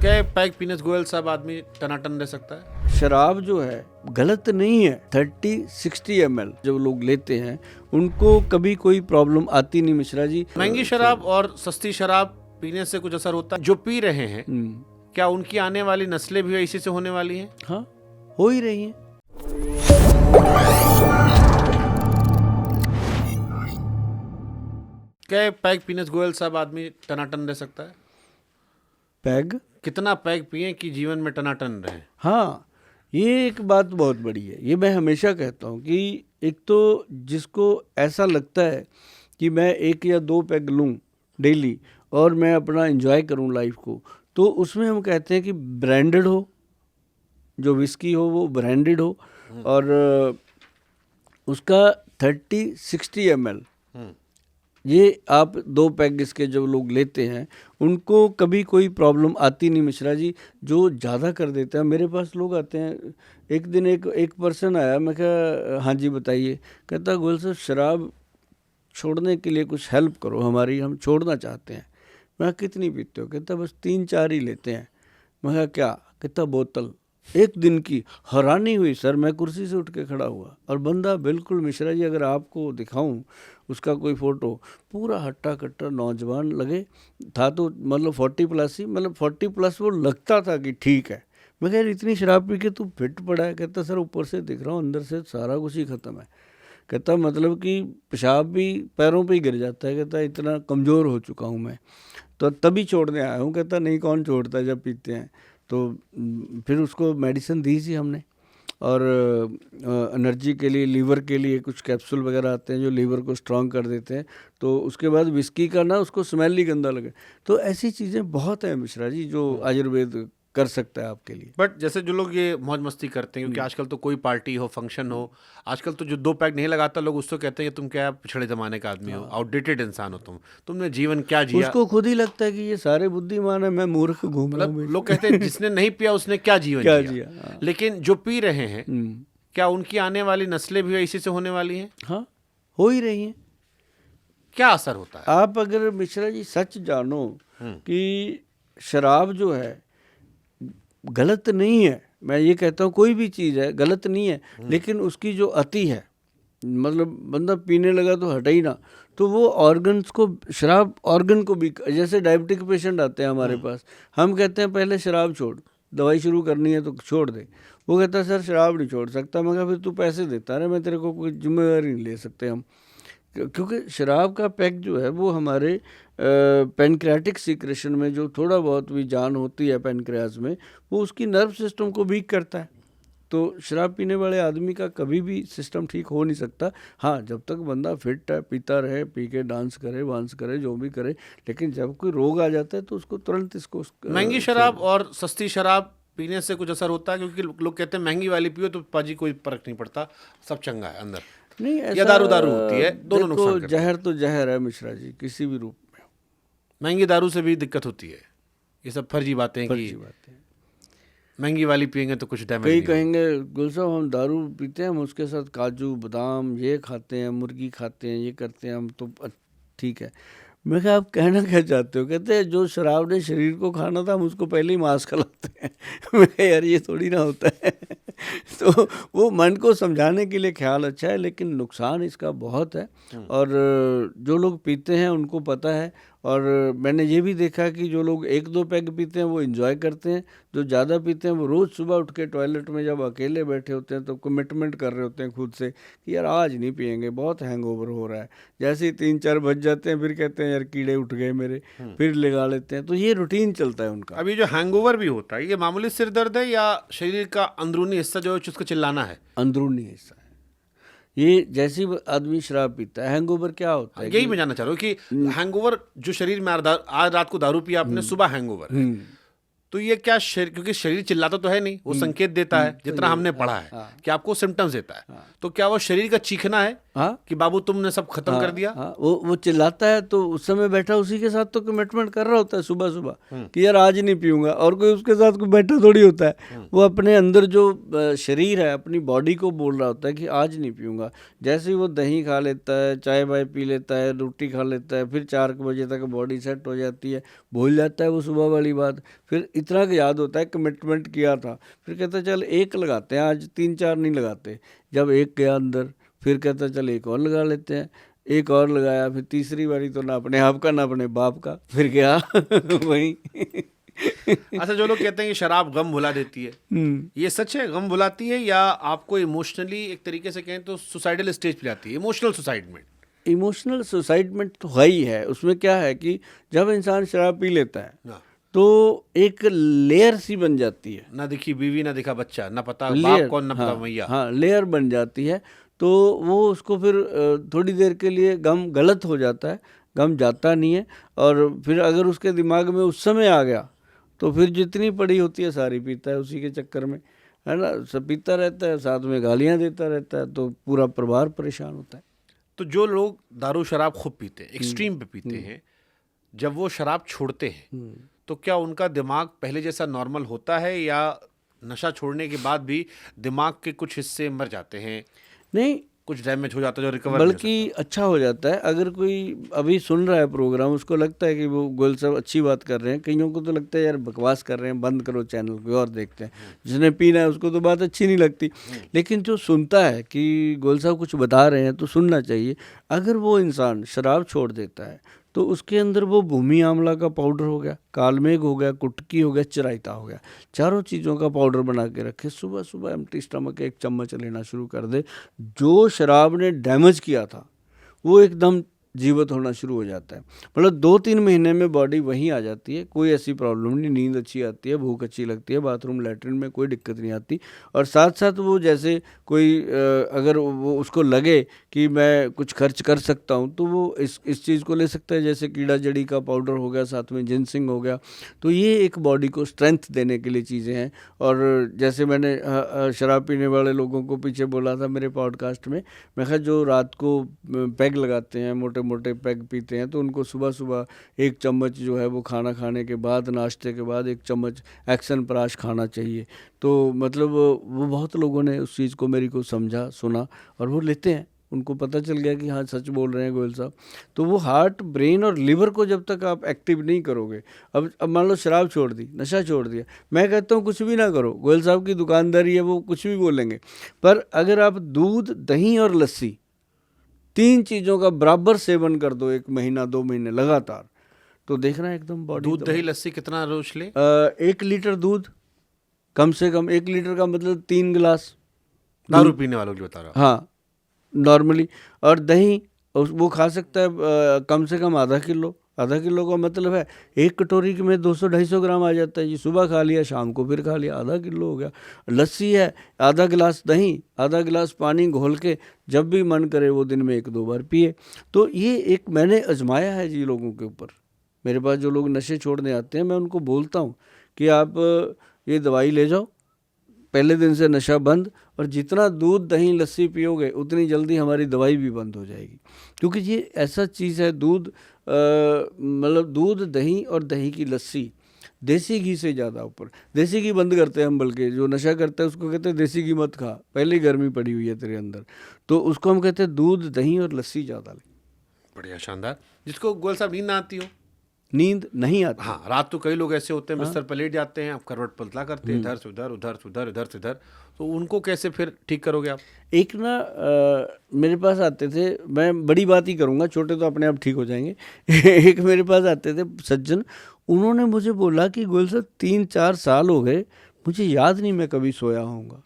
क्या पैग पीने से गोयल साहब आदमी टनाटन रह सकता है? शराब जो है गलत नहीं है। 30-60 ml जब लोग लेते हैं उनको कभी कोई प्रॉब्लम आती नहीं। मिश्रा जी, महंगी शराब और सस्ती शराब पीने से कुछ असर होता है? जो पी रहे हैं क्या उनकी आने वाली नस्लें भी इसी से होने वाली हैं? हाँ, हो ही रही हैं। क्या पैग पीने से गोयल साहब आदमी टनाटन रह सकता है? पैग कितना पैग पिए कि जीवन में टनाटन रहे? हाँ, ये एक बात बहुत बड़ी है। ये मैं हमेशा कहता हूँ कि एक तो जिसको ऐसा लगता है कि मैं 1 या 2 पैग लूँ डेली और मैं अपना एंजॉय करूँ लाइफ को, तो उसमें हम कहते हैं कि ब्रांडेड हो, जो विस्की हो वो ब्रांडेड हो और उसका 30-60 ml ये आप 2 पैग इसके जब लोग लेते हैं उनको कभी कोई प्रॉब्लम आती नहीं। मिश्रा जी, जो ज़्यादा कर देता है, मेरे पास लोग आते हैं। एक दिन एक पर्सन आया, मैं कहा हाँ जी बताइए। कहता गोयल साहब शराब छोड़ने के लिए कुछ हेल्प करो हमारी, हम छोड़ना चाहते हैं। मैं कितनी पीते हो? कहता बस 3-4 ही लेते हैं। मैं कहा क्या? कहता बोतल। एक दिन की हैरानी हुई सर, मैं कुर्सी से उठ के खड़ा हुआ और बंदा बिल्कुल, मिश्रा जी अगर आपको दिखाऊं उसका कोई फ़ोटो, पूरा हट्टा कट्टा नौजवान लगे था, तो मतलब 40+ ही, मतलब 40+ वो लगता था कि ठीक है। मैं कह इतनी शराब पी के तू फिट पड़ा है? कहता सर ऊपर से दिख रहा हूँ, अंदर से सारा कुछ ही ख़त्म है। कहता मतलब कि पेशाब भी पैरों पे ही गिर जाता है। कहता इतना कमज़ोर हो चुका हूँ मैं, तो तभी छोड़ने आया हूँ। कहता नहीं, कौन छोड़ता है जब पीते हैं। तो फिर उसको मेडिसिन दी थी हमने, और एनर्जी के लिए, लीवर के लिए कुछ कैप्सूल वगैरह आते हैं जो लीवर को स्ट्रांग कर देते हैं। तो उसके बाद विस्की का ना उसको स्मेल ही गंदा लगे। तो ऐसी चीज़ें बहुत हैं मिश्रा जी जो आयुर्वेद कर सकता है आपके लिए। बट जैसे जो लोग ये मौज मस्ती करते हैं, क्योंकि आजकल तो कोई पार्टी हो, फंक्शन हो, आजकल तो जो 2 पैग नहीं लगाता लोग उसको कहते हैं कि तुम क्या पिछड़े जमाने का आदमी हो, आउटडेटेड इंसान हो, तुमने जीवन क्या जिया। उसको खुद ही लगता है कि ये सारे बुद्धिमान है, मैं मूर्ख घूम रहा हूँ। मतलब लोग कहते हैं जिसने नहीं पिया उसने क्या जीवन क्या जिया। जिया, हाँ। लेकिन जो पी रहे हैं क्या उनकी आने वाली नस्लें भी इसी से होने वाली हैं? हाँ, हो ही रही हैं। क्या असर होता है? आप अगर मिश्रा जी सच जानो कि शराब जो है गलत नहीं है, मैं ये कहता हूँ कोई भी चीज़ है गलत नहीं है, लेकिन उसकी जो अति है, मतलब बंदा पीने लगा तो हटा ही ना, तो वो ऑर्गन्स को, शराब ऑर्गन को भी, जैसे डायबिटिक पेशेंट आते हैं हमारे पास, हम कहते हैं पहले शराब छोड़, दवाई शुरू करनी है तो छोड़ दे। वो कहता है सर शराब नहीं छोड़ सकता। मैं कहा फिर तू पैसे देता रहे, मैं तेरे को कोई जिम्मेदारी नहीं ले सकते हम, क्योंकि शराब का पैक जो है वो हमारे पेनक्रियाटिक सीक्रेशन में जो थोड़ा बहुत भी जान होती है पेनक्रियाज में, वो उसकी नर्व सिस्टम को वीक करता है। तो शराब पीने वाले आदमी का कभी भी सिस्टम ठीक हो नहीं सकता। हाँ, जब तक बंदा फिट है, पीता रहे, पी के डांस करे, वांस करे, जो भी करे, लेकिन जब कोई रोग आ जाता है तो उसको तुरंत इसको महंगी शराब और सस्ती शराब पीने से कुछ असर होता है? क्योंकि लोग कहते हैं महंगी वाली पियो तो पाजी कोई फर्क नहीं पड़ता, सब चंगा है अंदर। नहीं, या दारू होती है, दोनों नुकसान करती है। जहर तो जहर है मिश्रा जी, किसी भी रूप में। महंगी दारू से भी दिक्कत होती है। ये सब फर्जी बातें हैं कि महंगी वाली पियेंगे तो कुछ डैमेज नहीं। कई कहेंगे गुल साहब हम दारू पीते हैं, हम उसके साथ काजू बादाम ये खाते हैं, मुर्गी खाते हैं, ये करते हैं हम, तो ठीक है। मैं कहा आप कहना क्या चाहते हो? कहते हैं जो शराब ने शरीर को खाना था हम उसको पहले ही मांस खिलाते हैं। मैं कहा यार ये थोड़ी ना होता है। तो वो मन को समझाने के लिए ख्याल अच्छा है, लेकिन नुकसान इसका बहुत है। और जो लोग पीते हैं उनको पता है, और मैंने ये भी देखा कि जो लोग 1-2 पैग पीते हैं वो एंजॉय करते हैं, जो ज़्यादा पीते हैं वो रोज़ सुबह उठ के टॉयलेट में जब अकेले बैठे होते हैं तो कमिटमेंट कर रहे होते हैं खुद से कि यार आज नहीं पियेंगे, बहुत हैंगओवर हो रहा है। जैसे ही 3-4 बज जाते हैं फिर कहते हैं यार कीड़े उठ गए मेरे, फिर लगा लेते हैं। तो ये रूटीन चलता है उनका। अभी जो हैंगओवर भी होता है, ये मामूली सिर दर्द है या शरीर का अंदरूनी हिस्सा जो है उसको चिल्लाना है? अंदरूनी हिस्सा है ये। जैसे ही आदमी शराब पीता है, हैंगओवर क्या होता है? यही मैं जानना चाह रहा हूँ कि हैंगओवर जो शरीर में आज रात को दारू पिया आपने, सुबह हैंगओवर है, तो ये क्या क्योंकि शरीर चिल्लाता तो है नहीं, वो संकेत देता है जितना हमने पढ़ा है कि आपको सिम्टम्स देता है। तो क्या वो शरीर का चीखना है कि बाबू तुमने सब खत्म कर दिया? वो चिल्लाता है तो उस समय बैठा उसी के साथ तो कमिटमेंट कर रहा होता है सुबह सुबह कि यार आज नहीं पीऊंगा, और कोई उसके साथ कोई बैठा थोड़ी होता है। वो अपने अंदर जो शरीर है, अपनी बॉडी को बोल रहा होता है कि आज नहीं पीऊंगा। जैसे ही वो दही खा लेता है, चाय वाय पी लेता है, रोटी खा लेता है, फिर 4 बजे तक बॉडी सेट हो जाती है, भूल जाता है वो सुबह वाली बात। फिर इतना याद होता है, कमिटमेंट किया था, फिर कहता चल एक लगाते हैं, आज 3-4 नहीं लगाते। जब एक गया अंदर, फिर कहता चल एक और लगा लेते हैं, एक और लगाया, फिर तीसरी बारी तो ना अपने आप का ना अपने बाप का, फिर गया वहीं। अच्छा, जो लोग कहते हैं कि शराब गम भुला देती है, ये सच है? गम भुलाती है या आपको इमोशनली एक तरीके से कहें तो सुसाइडल स्टेज पे जाती है, इमोशनल सुसाइडमेंट? इमोशनल सुसाइडमेंट तो है ही है। उसमें क्या है कि जब इंसान शराब पी लेता है तो एक लेयर सी बन जाती है, ना दिखी बीवी ना दिखा बच्चा, ना पता लेयर, बाप कौन ना पता हाँ, मैया। हाँ, लेयर बन जाती है। तो वो उसको फिर थोड़ी देर के लिए गम गलत हो जाता है, गम जाता नहीं है। और फिर अगर उसके दिमाग में उस समय आ गया तो फिर जितनी पड़ी होती है सारी पीता है उसी के चक्कर में, है ना। सब पीता रहता है, साथ में गालियाँ देता रहता है, तो पूरा परिवार परेशान होता है। तो जो लोग दारू शराब खूब पीते हैं, एक्सट्रीम पे पीते हैं, जब वो शराब छोड़ते हैं तो क्या उनका दिमाग पहले जैसा नॉर्मल होता है या नशा छोड़ने के बाद भी दिमाग के कुछ हिस्से मर जाते हैं, नहीं, कुछ डैमेज हो जाता है जो रिकवर नहीं हो बल्कि अच्छा हो जाता है। अगर कोई अभी सुन रहा है प्रोग्राम, उसको लगता है कि वो गोयल साहब अच्छी बात कर रहे हैं, कईयों को तो लगता है यार बकवास कर रहे हैं, बंद करो चैनल को और देखते हैं। जिसने पीना है उसको तो बात अच्छी नहीं लगती, लेकिन जो सुनता है कि गोयल साहब कुछ बता रहे हैं तो सुनना चाहिए। अगर वो इंसान शराब छोड़ देता है तो उसके अंदर वो भूमि आंवला का पाउडर हो गया, कालमेघ हो गया, कुटकी हो गया, चिरायता हो गया, चारों चीज़ों का पाउडर बना के रखे, सुबह सुबह एम्प्टी स्टमक 1 चम्मच लेना शुरू कर दे। जो शराब ने डैमेज किया था वो एकदम जीवित होना शुरू हो जाता है। मतलब 2-3 महीने में बॉडी वहीं आ जाती है, कोई ऐसी प्रॉब्लम नहीं, नींद अच्छी आती है, भूख अच्छी लगती है, बाथरूम लैट्रिन में कोई दिक्कत नहीं आती। और साथ साथ वो जैसे कोई अगर वो उसको लगे कि मैं कुछ खर्च कर सकता हूँ तो वो इस चीज़ को ले सकता है, जैसे कीड़ा जड़ी का पाउडर हो गया, साथ में जिनसिंग हो गया। तो ये एक बॉडी को स्ट्रेंथ देने के लिए चीज़ें हैं। और जैसे मैंने शराब पीने वाले लोगों को पीछे बोला था मेरे पॉडकास्ट में, मैं कहा जो रात को पैग लगाते हैं, मोटे मोटे पैग पीते हैं, तो उनको सुबह सुबह 1 चम्मच जो है वो खाना खाने के बाद, नाश्ते के बाद 1 चम्मच एक्सन प्राश खाना चाहिए। तो मतलब वो बहुत लोगों ने उस चीज़ को मेरी को समझा, सुना और वो लेते हैं, उनको पता चल गया कि हाँ सच बोल रहे हैं गोयल साहब। तो वो हार्ट, ब्रेन और लिवर को जब तक आप एक्टिव नहीं करोगे, अब मान लो शराब छोड़ दी, नशा छोड़ दिया, मैं कहता हूँ कुछ भी ना करो, गोयल साहब की दुकानदारी है, वो कुछ भी बोलेंगे, पर अगर आप दूध, दही और लस्सी 3 चीज़ों का बराबर सेवन कर दो 1 महीना 2 महीने लगातार, तो देखना एकदम बॉडी। दूध दही लस्सी कितना रोज ले? 1 लीटर दूध, कम से कम 1 लीटर का मतलब 3 गिलास दारू पीने वालों की बता रहा हूँ। हाँ, नॉर्मली। और दही वो खा सकता है कम से कम आधा किलो का मतलब है 1 कटोरी में 200-250 ग्राम आ जाता है जी। सुबह खा लिया, शाम को फिर खा लिया, आधा किलो हो गया। लस्सी है, आधा गिलास दही, आधा गिलास पानी घोल के जब भी मन करे वो दिन में 1-2 बार पिए। तो ये एक मैंने आजमाया है जी लोगों के ऊपर। मेरे पास जो लोग नशे छोड़ने आते हैं, मैं उनको बोलता हूँ कि आप ये दवाई ले जाओ, पहले दिन से नशा बंद, और जितना दूध दही लस्सी पियोगे उतनी जल्दी हमारी दवाई भी बंद हो जाएगी। क्योंकि ये ऐसा चीज़ है, दूध मतलब दूध दही और दही की लस्सी देसी घी से ज़्यादा ऊपर। देसी घी बंद करते हैं हम, बल्कि जो नशा करता है उसको कहते हैं देसी घी मत खा, पहले ही गर्मी पड़ी हुई है तेरे अंदर, तो उसको हम कहते हैं दूध दही और लस्सी ज़्यादा ले। बढ़िया, शानदार। जिसको गोयल साहब नींद ना आती हो, नींद नहीं आती, हाँ, रात तो कई लोग ऐसे होते हैं बिस्तर पर लेट जाते हैं, आप करवट पलटा करते हैं, इधर से उधर, उधर से उधर, इधर से इधर, तो उनको कैसे फिर ठीक करोगे आप? एक ना मेरे पास आते थे, मैं बड़ी बात ही करूँगा, छोटे तो अपने आप ठीक हो जाएंगे। एक मेरे पास आते थे सज्जन, उन्होंने मुझे बोला कि गोयल साहब 3-4 साल हो गए, मुझे याद नहीं मैं कभी सोया होऊंगा।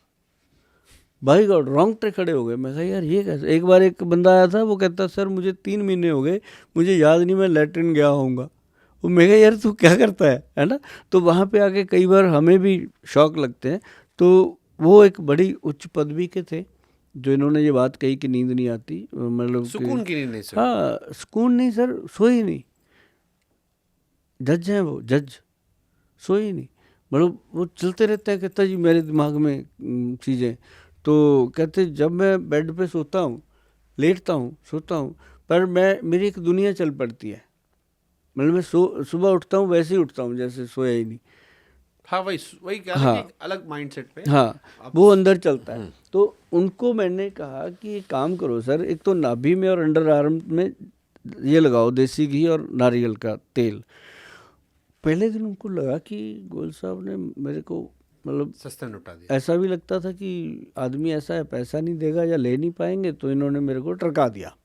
भाई गॉड, रोंगटे खड़े हो गए। मैं कहा यार ये कैसे। एक बार एक बंदा आया था, वो कहता सर मुझे 3 महीने हो गए, मुझे याद नहीं मैं लैट्रिन गया होऊंगा। वो मैं कहा यार तू क्या करता है ना। तो वहाँ पे आके कई बार हमें भी शौक लगते हैं। तो वो एक बड़ी उच्च पदवी के थे जो इन्होंने ये बात कही कि नींद नहीं आती, मतलब सुकून की नींद नहीं सर? हाँ, सुकून नहीं सर, सोई नहीं। जज हैं वो, जज, सोई नहीं, मतलब वो चलते रहते हैं। कहता जी मेरे दिमाग में चीज़ें, तो कहते जब मैं बेड पे सोता हूँ, लेटता हूँ, सोता हूँ, पर मेरी एक दुनिया चल पड़ती है। मतलब मैं सुबह उठता हूँ वैसे ही उठता हूँ जैसे सोया ही नहीं। हाँ, वही क्या हाँ, एक अलग माइंडसेट पे हाँ, वो अंदर चलता है। तो उनको मैंने कहा कि एक काम करो सर, एक तो नाभि में और अंडर आर्म में ये लगाओ देसी घी और नारियल का तेल, पहले दिन उनको लगा कि गोयल साहब ने मेरे को मतलब सस्ते में निपटा दिया। ऐसा भी लगता था कि आदमी ऐसा है पैसा नहीं देगा या ले नहीं पाएंगे, तो इन्होंने मेरे को टरका दिया।